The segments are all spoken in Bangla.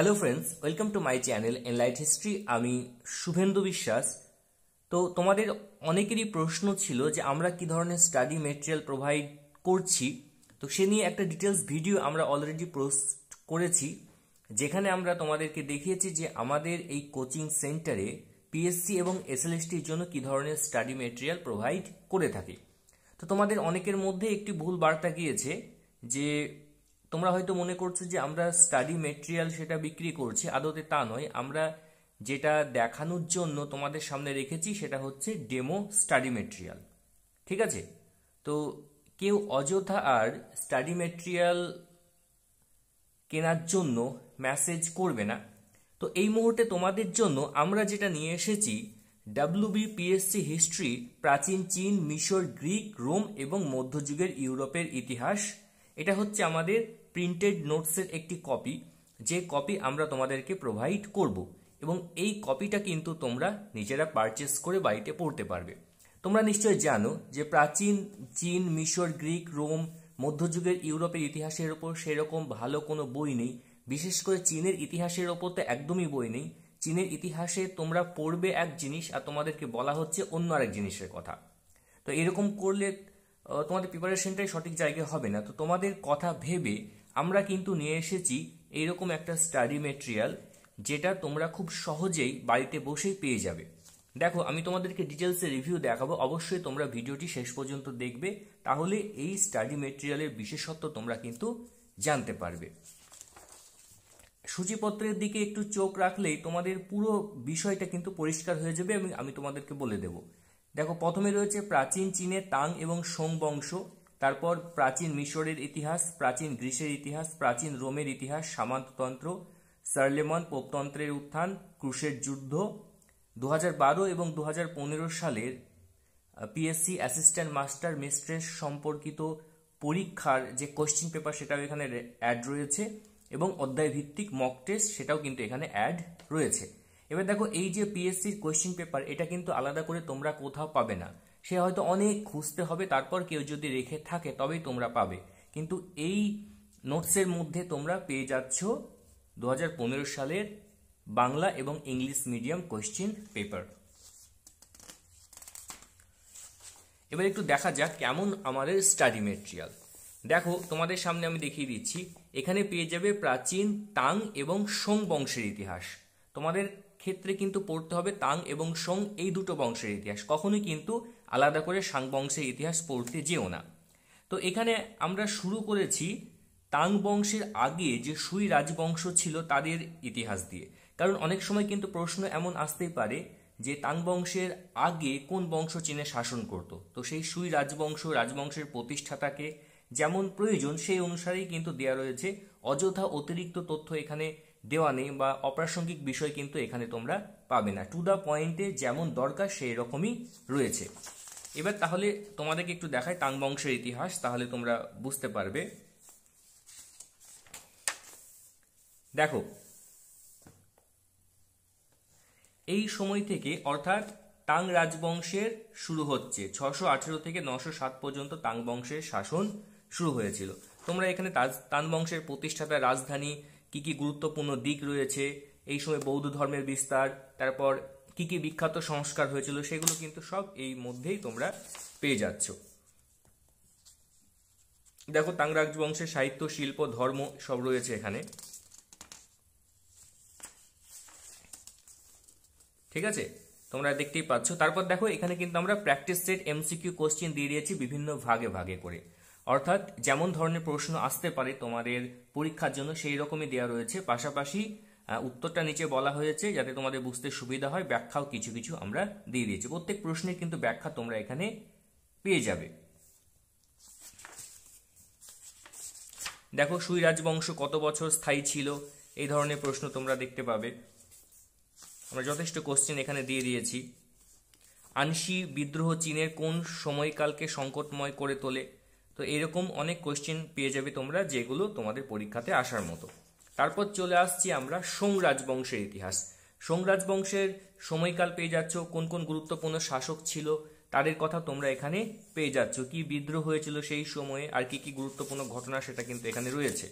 Hello friends, welcome to my channel enlight history. আমি শুভেন্দু বিশ্বাস। তো তোমাদের অনেকেরই প্রশ্ন ছিল যে আমরা কি ধরনের স্টাডি মেটেরিয়াল প্রোভাইড করছি। তো সে নিয়ে একটা ডিটেলস ভিডিও আমরা অলরেডি পোস্ট করেছি, যেখানে আমরা তোমাদেরকে দেখিয়েছি যে আমাদের এই কোচিং সেন্টারে পিএসসি এবং এসএলএসটির জন্য কি ধরনের স্টাডি মেটেরিয়াল প্রোভাইড করে থাকি। তো তোমাদের অনেকের মধ্যে একটি ভুল বার্তা গিয়েছে যে তোমরা হয়তো মনে করছো যে আমরা স্টাডি মেটেরিয়াল সেটা বিক্রি করছি। আদতে তা নয়, আমরা যেটা দেখানোর জন্য তোমাদের সামনে রেখেছি সেটা হচ্ছে ডেমো স্টাডি মেটেরিয়াল। ঠিক আছে? তো কেউ অযথা আর স্টাডি মেটেরিয়াল কেনার জন্য মেসেজ করবে না। তো এই মুহূর্তে তোমাদের জন্য আমরা যেটা নিয়ে এসেছি, WBPSC হিস্ট্রি, প্রাচীন চীন, মিশর, গ্রিক, রোম এবং মধ্যযুগের ইউরোপের ইতিহাস। এটা হচ্ছে আমাদের প্রিন্টেড নোটসের একটি কপি, যে কপি আমরা তোমাদেরকে প্রোভাইড করব, এবং এই কপিটা কিন্তু তোমরা নিজেরা পারচেস করে বাড়িতে পড়তে পারবে। তোমরা নিশ্চয় জানো যে প্রাচীন চীন, মিশর, গ্রিক, রোম, মধ্যযুগের ইউরোপের ইতিহাসের ওপর সেরকম ভালো কোনো বই নেই। বিশেষ করে চীনের ইতিহাসের ওপর তো একদমই বই নেই। চীনের ইতিহাসে তোমরা পড়বে এক জিনিস আর তোমাদেরকে বলা হচ্ছে অন্য আরেক জিনিসের কথা। তো এরকম করলে তোমাদের প্রিপারেশনটাই সঠিক জায়গায় হবে না। তো তোমাদের কথা ভেবে আমরা কিন্তু নিয়ে এসেছি এইরকম একটা স্টাডি মেটেরিয়াল, যেটা তোমরা খুব সহজেই বাড়িতে বসেই পেয়ে যাবে। দেখো, আমি তোমাদেরকে ডিটেলসে রিভিউ দেখাবো, অবশ্যই তোমরা ভিডিওটি শেষ পর্যন্ত দেখবে, তাহলে এই স্টাডি মেটেরিয়ালের বিশেষত্ব তোমরা কিন্তু জানতে পারবে। সূচিপত্রের দিকে একটু চোখ রাখলেই তোমাদের পুরো বিষয়টা কিন্তু পরিষ্কার হয়ে যাবে। আমি তোমাদেরকে বলে দেব। দেখো, প্রথমে রয়েছে প্রাচীন চীনের তাং এবং সোং বংশ, তারপর প্রাচীন মিশরের ইতিহাস, প্রাচীন গ্রিসের ইতিহাস, প্রাচীন রোমের ইতিহাস, সামন্ততন্ত্র, সার্লেমন পোপতন্ত্রের উত্থান, ক্রুশের যুদ্ধ, 2012 এবং 2015 সালের পিএসসি অ্যাসিস্ট্যান্ট মাস্টার মিস্ট্রেস সম্পর্কিত পরীক্ষার যে কোশ্চেন পেপার সেটাও এখানে অ্যাড রয়েছে, এবং অধ্যায় ভিত্তিক মক টেস্ট সেটাও কিন্তু এখানে অ্যাড রয়েছে। এবার দেখো, এই যে পিএসসির কোশ্চেন পেপার, এটা কিন্তু আলাদা করে তোমরা কোথাও পাবে না। সে হয়তো অনেক খুঁজতে হবে, তারপর কেউ যদি রেখে থাকে তবেই তোমরা পাবে। কিন্তু এই নোটসের মধ্যে তোমরা পেয়ে যাচ্ছ 2015 সালের বাংলা এবং ইংলিশ মিডিয়াম কোশ্চেন পেপার। এবার একটু দেখা যাক কেমন আমাদের স্টাডি মেটেরিয়াল। দেখো, তোমাদের সামনে আমি দেখিয়ে দিচ্ছি। এখানে পেয়ে যাবে প্রাচীন তাং এবং সোং বংশের ইতিহাস। তোমাদের ক্ষেত্রে কিন্তু পড়তে হবে তাং এবং সোং, এই দুটো বংশের ইতিহাস। কখনোই কিন্তু আলাদা করে সাং বংশের ইতিহাস পড়তে যেও না। তো এখানে আমরা শুরু করেছি তাং বংশের আগে যে সুই রাজবংশ ছিল তাদের ইতিহাস দিয়ে। কারণ অনেক সময় কিন্তু প্রশ্ন এমন আসতেই পারে যে তাং বংশের আগে কোন বংশ চীনে শাসন করত। তো সেই সুই রাজবংশের প্রতিষ্ঠাতাকে যেমন প্রয়োজন সেই অনুসারেই কিন্তু দেওয়া রয়েছে। অযথা অতিরিক্ত তথ্য এখানে দেওয়া নেই, বা অপ্রাসঙ্গিক বিষয় কিন্তু এখানে তোমরা পাবে না। টু দ্য পয়েন্টে যেমন দরকার সেই রকমই রয়েছে। এবার তাহলে তোমাদেরকে একটু দেখাই তাং বংশের ইতিহাস, তাহলে তোমরা বুঝতে পারবে। দেখো, এই সময় থেকে অর্থাৎ তাং রাজবংশের শুরু হচ্ছে 618 থেকে 907 পর্যন্ত তাং বংশের শাসন শুরু হয়েছিল। তোমরা এখানে তাং বংশের প্রতিষ্ঠাতা রাজধানী, কি কি গুরুত্বপূর্ণ দিক রয়েছে, এই সময় বৌদ্ধ ধর্মের বিস্তার, তারপর কি কি বিখ্যাত সংস্কার হয়েছিল, সেগুলো কিন্তু সব এই মধ্যেই তোমরা পেয়ে যাচ্ছ। দেখো, তাং রাজবংশের সাহিত্য, শিল্প, ধর্ম সব রয়েছে এখানে। ঠিক আছে, তোমরা দেখতেই পাচ্ছ। তারপর দেখো, এখানে কিন্তু আমরা প্র্যাকটিস সেট এমসিকিউ কোশ্চেন দিয়ে দিয়েছি বিভিন্ন ভাগে ভাগে করে, অর্থাৎ যেমন ধরনের প্রশ্ন আসতে পারে তোমাদের পরীক্ষার জন্য সেই রকমই দেওয়া রয়েছে। পাশাপাশি উত্তরটা নিচে বলা হয়েছে যাতে তোমাদের বুঝতে সুবিধা হয়। ব্যাখ্যাও কিছু কিছু আমরা দিয়ে দিয়েছি। প্রত্যেক প্রশ্নের কিন্তু ব্যাখ্যা তোমরা এখানে পেয়ে যাবে। দেখো, সুই রাজবংশ কত বছর স্থায়ী ছিল, এই ধরনের প্রশ্ন তোমরা দেখতে পাবে। আমরা যথেষ্ট কোশ্চেন এখানে দিয়ে দিয়েছি। আনশি বিদ্রোহ চীনের কোন সময়কালকে সংকটময় করে তোলে, তো এরকম অনেক কোশ্চেন পেয়ে যাবে তোমরা, যেগুলো তোমাদের পরীক্ষাতে আসার মতো। তারপর চলে আসছি আমরা সোং রাজবংশের ইতিহাস। সোং রাজবংশের সময়কাল পেয়ে যাচ্ছ, কোন কোন গুরুত্বপূর্ণ শাসক ছিল তাদের কথা তোমরা এখানে পেয়ে যাচ্ছ, কি বিদ্রোহ হয়েছিল সেই সময়ে আর কি কি গুরুত্বপূর্ণ ঘটনা সেটা কিন্তু এখানে রয়েছে।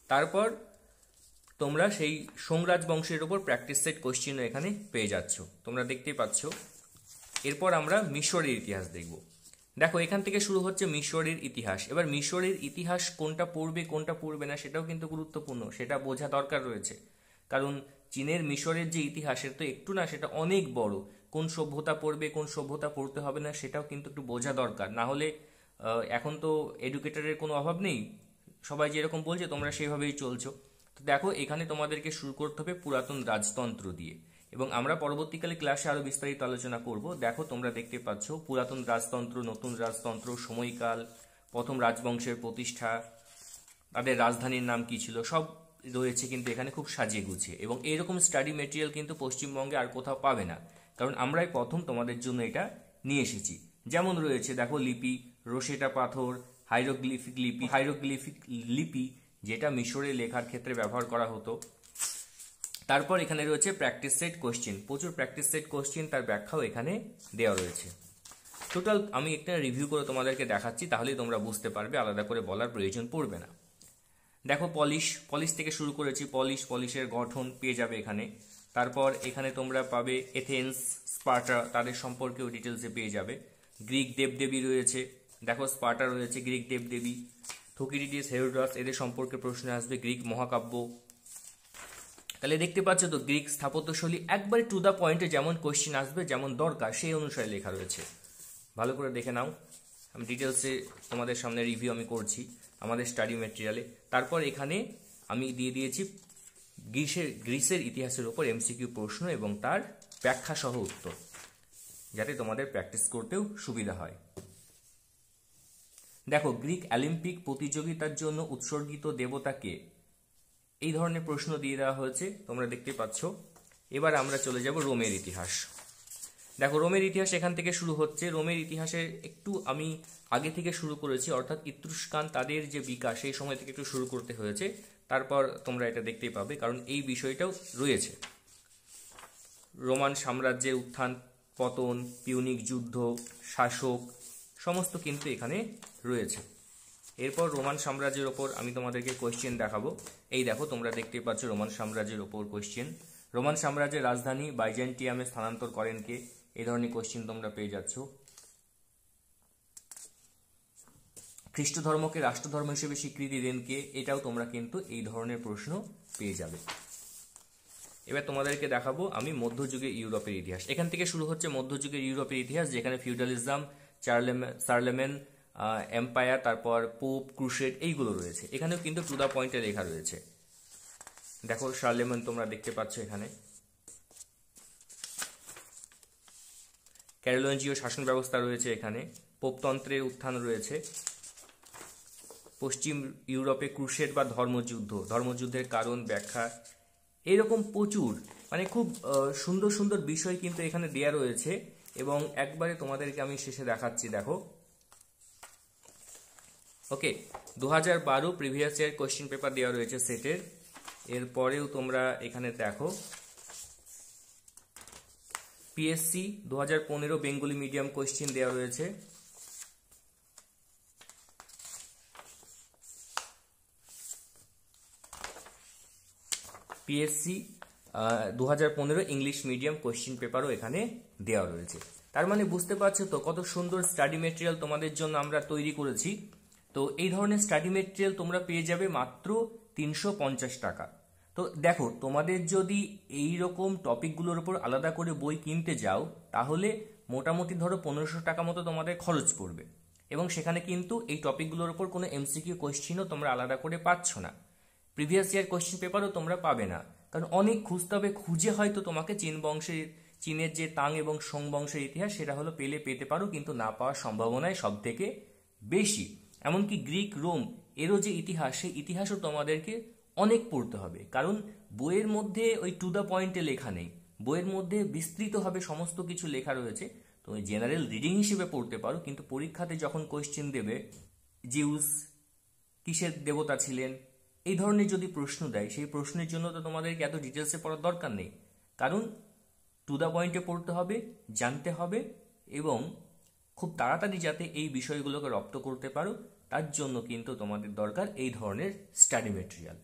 তারপর তোমরা সেই সোংরাজ বংশের উপর প্র্যাকটিস সেট কোশ্চেনও এখানে পেয়ে যাচ্ছ, তোমরা দেখতেই পাচ্ছ। এরপর আমরা মিশরের ইতিহাস দেখব। দেখো এখান থেকে শুরু হচ্ছে মিশরের ইতিহাস। এবার মিশরের ইতিহাস কোনটা পড়বে কোনটা পড়বে না সেটাও কিন্তু গুরুত্বপূর্ণ, সেটা বোঝা দরকার রয়েছে। কারণ চীনের মিশরের যে ইতিহাসের তো একটু না, সেটা অনেক বড়। কোন সভ্যতা পড়বে কোন সভ্যতা পড়তে হবে না সেটাও কিন্তু একটু বোঝা দরকার। না হলে এখন তো এডুকেটরের কোনো অভাব নেই, সবাই যেরকম বলছে তোমরা সেভাবেই চলছো। তো দেখো এখানে তোমাদেরকে শুরু করতে হবে পুরাতন রাজতন্ত্র দিয়ে, এবং আমরা পরবর্তীকালে ক্লাসে আরো বিস্তারিত আলোচনা করব। দেখো তোমরা দেখতে পাচ্ছ পুরাতন রাজতন্ত্র, নতুন রাজতন্ত্র, সময়কাল, প্রথম রাজবংশের প্রতিষ্ঠা, তাদের রাজধানীর নাম কি ছিল, সব রয়েছে কিন্তু এখানে খুব সাজিয়ে গুছিয়ে। এবং এইরকম স্টাডি মেটেরিয়াল কিন্তু পশ্চিমবঙ্গে আর কোথাও পাবে না, কারণ আমরাই প্রথম তোমাদের জন্য এটা নিয়ে এসেছি। যেমন রয়েছে দেখো লিপি, রোসেটা পাথর, হাইরোগ্লিফিক লিপি যেটা মিশরে লেখার ক্ষেত্রে ব্যবহার করা হতো। তারপর এখানে রয়েছে প্র্যাকটিস সেট কোশ্চেন, প্রচুর প্র্যাকটিস সেট কোশ্চেন, তার ব্যাখ্যাও এখানে দেওয়া রয়েছে। টোটাল আমি একটা রিভিউ করে তোমাদেরকে দেখাচ্ছি, তাহলেই তোমরা বুঝতে পারবে, আলাদা করে বলার প্রয়োজন পড়বে না। দেখো পলিশ থেকে শুরু করেছি, পলিশের গঠন পেয়ে যাবে এখানে। তারপর এখানে তোমরা পাবে এথেন্স, স্পার্টা, তাদের সম্পর্কেও ডিটেলসে পেয়ে যাবে। গ্রিক দেবদেবী রয়েছে, দেখো স্পার্টা রয়েছে, গ্রিক দেবদেবী, থুকিডিডিস, হেরোডাস, এদের সম্পর্কে প্রশ্ন আসবে। গ্রিক মহাকাব্য, তাহলে দেখতে পাচ্ছ তো গ্রিক স্থাপত্যশৈলী একবারে টু দ্য পয়েন্টে যেমন কোশ্চেন আসবে, যেমন দরকার সেই অনুসারে লেখা রয়েছে। ভালো করে দেখে নাও, আমি ডিটেলসে তোমাদের সামনে রিভিউ আমি করছি আমাদের স্টাডি ম্যাটেরিয়ালে। তারপর এখানে আমি দিয়ে দিয়েছি গ্রিসের ইতিহাসের উপর এমসিকিউ প্রশ্ন এবং তার ব্যাখ্যা সহ উত্তর, যাতে তোমাদের প্র্যাকটিস করতেও সুবিধা হয়। দেখো গ্রিক অলিম্পিক প্রতিযোগিতার জন্য উৎসর্গিত দেবতাকে, এই ধরনের প্রশ্ন দিয়ে দেওয়া হয়েছে, তোমরা দেখতে পাচ্ছ। এবার আমরা চলে যাব রোমের ইতিহাস। দেখো রোমের ইতিহাস এখান থেকে শুরু হচ্ছে। রোমের ইতিহাসের একটু আমি আগে থেকে শুরু করেছি, অর্থাৎ ইত্রুস্কান তাদের যে বিকাশ সেই সময় থেকে একটু শুরু করতে হয়েছে। তারপর তোমরা এটা দেখতেই পাবে, কারণ এই বিষয়টাও রয়েছে। রোমান সাম্রাজ্যের উত্থান পতন, পিউনিক যুদ্ধ, শাসক, সমস্ত কিন্তু এখানে রয়েছে। এরপর রোমান সাম্রাজ্যের ওপর আমি তোমাদেরকে কোয়েশ্চেন দেখাবো। এই দেখো তোমরা দেখতে পাচ্ছ রোমান সাম্রাজ্যের ওপর কোয়েশ্চেন। রোমান সাম্রাজ্যের রাজধানী বাইজেন্টিয়ামে স্থানান্তর করেন কে, এই ধরনের কোয়েশ্চেন তোমরা পেয়ে যাচ্ছ। খ্রিস্ট ধর্মকে রাষ্ট্রধর্ম হিসেবে স্বীকৃতি দেন কে, এটাও তোমরা কিন্তু এই ধরনের প্রশ্ন পেয়ে যাবে। এবার তোমাদেরকে দেখাবো আমি মধ্যযুগের ইউরোপের ইতিহাস। এখান থেকে শুরু হচ্ছে মধ্যযুগের ইউরোপের ইতিহাস, যেখানে ফিউডালিজম, চার্লেমেন এম্পায়ার, তারপর পোপ, ক্রুসেড, এইগুলো রয়েছে। এখানেও কিন্তু টু দা পয়েন্টে লেখা রয়েছে। দেখো শার্লেমেন তোমরা দেখতে পাচ্ছ এখানে। ক্যারোলিঞ্জীয় শাসন ব্যবস্থা রয়েছে এখানে, পোপতন্ত্রের উত্থান রয়েছে। পশ্চিম ইউরোপে ক্রুসেড বা ধর্মযুদ্ধের কারণ, ব্যাখ্যা, এরকম প্রচুর মানে খুব সুন্দর সুন্দর বিষয় কিন্তু এখানে দেয়া রয়েছে। এবং একবারে তোমাদেরকে আমি শেষে দেখাচ্ছি। দেখো ওকে, 2012 প্রিভিয়াস ইয়ার কোশ্চেন পেপার দেওয়া রয়েছে সেটের। এরপরেও তোমরা এখানে দেখো পিএসসি 2015 বেঙ্গলি মিডিয়াম কোশ্চেন দেওয়া রয়েছে। পিএসসি 2015 ইংলিশ মিডিয়াম কোশ্চেন পেপারও এখানে দেওয়া রয়েছে। তার মানে বুঝতে পারছো তো কত সুন্দর স্টাডি মেটেরিয়াল তোমাদের জন্য আমরা তৈরি করেছি। তো এই ধরনের স্টাডি মেটেরিয়াল তোমরা পেয়ে যাবে মাত্র 350 টাকা। তো দেখো তোমাদের যদি এই রকম টপিকগুলোর উপর আলাদা করে বই কিনতে যাও, তাহলে মোটামুটি ধরো 1500 টাকা মতো তোমাদের খরচ পড়বে। এবং সেখানে কিন্তু এই টপিকগুলোর উপর কোনো এমসিকিউ কোশ্চেনও তোমরা আলাদা করে পাচ্ছ না, প্রিভিয়াস ইয়ার কোশ্চেন পেপারও তোমরা পাবে না। কারণ অনেক খুঁজতে হবে, খুঁজে হয়তো তোমাকে চীনের যে তাং এবং সোং বংশের ইতিহাস সেটা হলো পেতে পারো, কিন্তু না পাওয়ার সম্ভাবনায় সব থেকে বেশি। এমনকি গ্রিক, রোম এরও যে ইতিহাস, সেই ইতিহাসও তোমাদেরকে অনেক পড়তে হবে, কারণ বইয়ের মধ্যে ওই টু দ্য পয়েন্টে লেখা নেই। বইয়ের মধ্যে বিস্তৃতভাবে সমস্ত কিছু লেখা রয়েছে। তুমি জেনারেল রিডিং হিসেবে পড়তে পারো, কিন্তু পরীক্ষাতে যখন কোয়েশ্চেন দেবে জিউস কিসের দেবতা ছিলেন, এই ধরনের যদি প্রশ্ন দেয়, সেই প্রশ্নের জন্য তো তোমাদেরকে এত ডিটেলসে পড়ার দরকার নেই। কারণ টু দ্য পয়েন্টে পড়তে হবে, জানতে হবে, এবং খুব তাড়াতাড়ি যাতে এই বিষয়গুলোকে রপ্ত করতে পারো, তার জন্য কিন্তু তোমাদের দরকার এই ধরনের স্টাডি মেটেরিয়াল।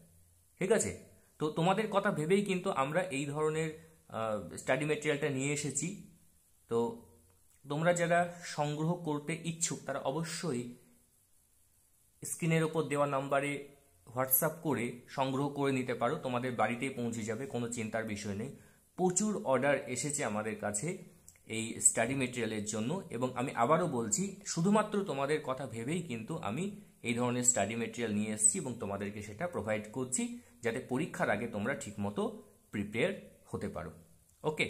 ঠিক আছে? তো তোমাদের কথা ভেবেই কিন্তু আমরা এই ধরনের স্টাডি মেটেরিয়ালটা নিয়ে এসেছি। তো তোমরা যারা সংগ্রহ করতে ইচ্ছুক তারা অবশ্যই স্ক্রিনের ওপর দেওয়া নাম্বারে হোয়াটসঅ্যাপ করে সংগ্রহ করে নিতে পারো, তোমাদের বাড়িতেই পৌঁছে যাবে, কোনো চিন্তার বিষয় নেই। প্রচুর অর্ডার এসেছে আমাদের কাছে এই স্টাডি মেটেরিয়ালের জন্য, এবং আমি আবারও বলছি শুধুমাত্র তোমাদের কথা ভেবেই কিন্তু আমি এই ধরনের স্টাডি মেটেরিয়াল নিয়ে এসেছি এবং তোমাদেরকে সেটা প্রোভাইড করছি, যাতে পরীক্ষার আগে তোমরা ঠিকমতো প্রিপেয়ার হতে পারো। ওকে,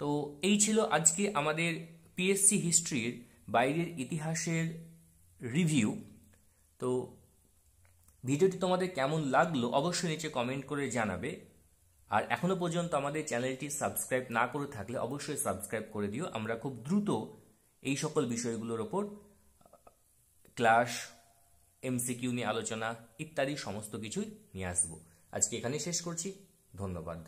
তো এই ছিল আজকে আমাদের পিএসসি হিস্ট্রির বাইরের ইতিহাসের রিভিউ। তো ভিডিওটি তোমাদের কেমন লাগলো অবশ্যই নিচে কমেন্ট করে জানাবে। আর এখনো পর্যন্ত আমাদের চ্যানেলটি সাবস্ক্রাইব না করে থাকলে অবশ্যই সাবস্ক্রাইব করে দিও। আমরা খুব দ্রুত এই সকল বিষয়গুলোর ওপর ক্লাস, এমসিকিউ নিয়ে আলোচনা ইত্যাদি সমস্ত কিছুই নিয়ে আসবো। আজকে এখানেই শেষ করছি। ধন্যবাদ।